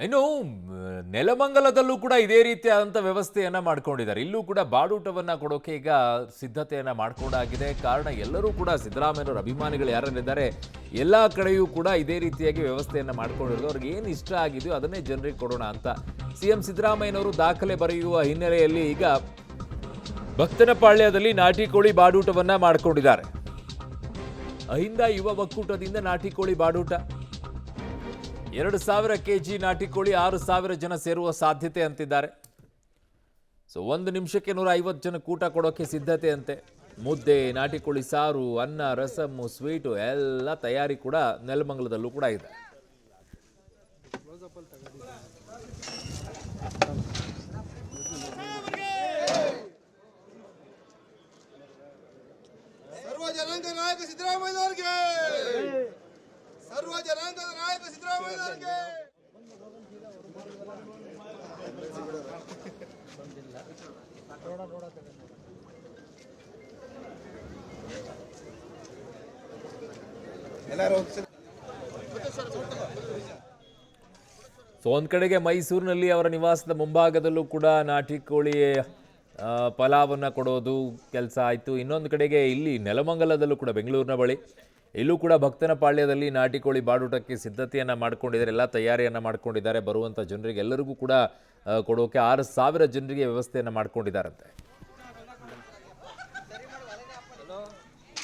ಇನ್ನು ನೆಲಮಂಗಲದಲ್ಲೂ ಕೂಡ ಇದೇ ರೀತಿಯಾದಂಥ ವ್ಯವಸ್ಥೆಯನ್ನ ಮಾಡ್ಕೊಂಡಿದ್ದಾರೆ. ಇಲ್ಲೂ ಕೂಡ ಬಾಡೂಟವನ್ನ ಕೊಡೋಕೆ ಈಗ ಸಿದ್ಧತೆಯನ್ನ ಮಾಡ್ಕೊಂಡಾಗಿದೆ. ಕಾರಣ ಎಲ್ಲರೂ ಕೂಡ ಸಿದ್ದರಾಮಯ್ಯನವರ ಅಭಿಮಾನಿಗಳು ಯಾರಿದ್ದಾರೆ ಎಲ್ಲ ಕಡೆಯೂ ಕೂಡ ಇದೇ ರೀತಿಯಾಗಿ ವ್ಯವಸ್ಥೆಯನ್ನ ಮಾಡ್ಕೊಂಡಿರೋದು. ಅವ್ರಿಗೆ ಏನು ಇಷ್ಟ ಆಗಿದೆಯೋ ಅದನ್ನೇ ಜನರಿಗೆ ಕೊಡೋಣ ಅಂತ ಸಿಎಂ ಸಿದ್ದರಾಮಯ್ಯನವರು ದಾಖಲೆ ಬರೆಯುವ ಹಿನ್ನೆಲೆಯಲ್ಲಿ ಈಗ ಭಕ್ತನಪಾಳ್ಯದಲ್ಲಿ ನಾಟಿ ಕೋಳಿ ಬಾಡೂಟವನ್ನ ಮಾಡ್ಕೊಂಡಿದ್ದಾರೆ. ಅಹಿಂದ ಯುವ ಒಕ್ಕೂಟದಿಂದ ನಾಟಿ ಕೋಳಿ ಬಾಡೂಟ 2,000 ಕೆಜಿ ನಾಟಿ ಕೋಳಿ 6,000 ಜನ ಸೇರುವ ಸಾಧ್ಯತೆ ಅಂತಿದ್ದಾರೆ. ಸೊ 1 ನಿಮಿಷಕ್ಕೆ 150 ಜನ ಊಟ ಕೊಡೋಕೆ ಸಿದ್ಧತೆ ಅಂತೆ. ಮುದ್ದೆ, ನಾಟಿ ಕೋಳಿ ಸಾರು, ಅನ್ನ, ರಸಮ್ಮು, ಸ್ವೀಟು ಎಲ್ಲ ತಯಾರಿ ಕೂಡ ನೆಲಮಂಗಲದಲ್ಲೂ ಕೂಡ ಇದೆ. ಸರ್ವ ಜನಾಂಗದ ನಾಯಕ ಸಿದ್ದರಾಮಯ್ಯನವರಿಗೆ, ಸರ್ವ ಜನಾಂಗದ ನಾಯಕ ಸಿದ್ದರಾಮಯ್ಯನವರಿಗೆ. ಸೊ ಒಂದ್ ಕಡೆಗೆ ಮೈಸೂರಿನಲ್ಲಿ ಅವರ ನಿವಾಸದ ಮುಂಭಾಗದಲ್ಲೂ ಕೂಡ ನಾಟಿ ಕೋಳಿ ಪಲಾವನ್ನ ಕೊಡೋದು ಕೆಲಸ ಆಯಿತು. ಇನ್ನೊಂದು ಕಡೆಗೆ ಇಲ್ಲಿ ನೆಲಮಂಗಲದಲ್ಲೂ ಕೂಡ ಬೆಂಗಳೂರಿನ ಬಳಿ ಇಲ್ಲೂ ಕೂಡ ಭಕ್ತನಪಾಳ್ಯದಲ್ಲಿ ನಾಟಿ ಕೋಳಿ ಬಾಡೂಟಕ್ಕೆ ಸಿದ್ಧತೆಯನ್ನು ಮಾಡ್ಕೊಂಡಿದ್ದಾರೆ. ಎಲ್ಲ ತಯಾರಿಯನ್ನು ಮಾಡ್ಕೊಂಡಿದ್ದಾರೆ. ಬರುವಂಥ ಜನರಿಗೆ ಎಲ್ಲರಿಗೂ ಕೂಡ ಕೊಡೋಕೆ 6,000 ಜನರಿಗೆ ವ್ಯವಸ್ಥೆಯನ್ನು ಮಾಡ್ಕೊಂಡಿದ್ದಾರಂತೆ.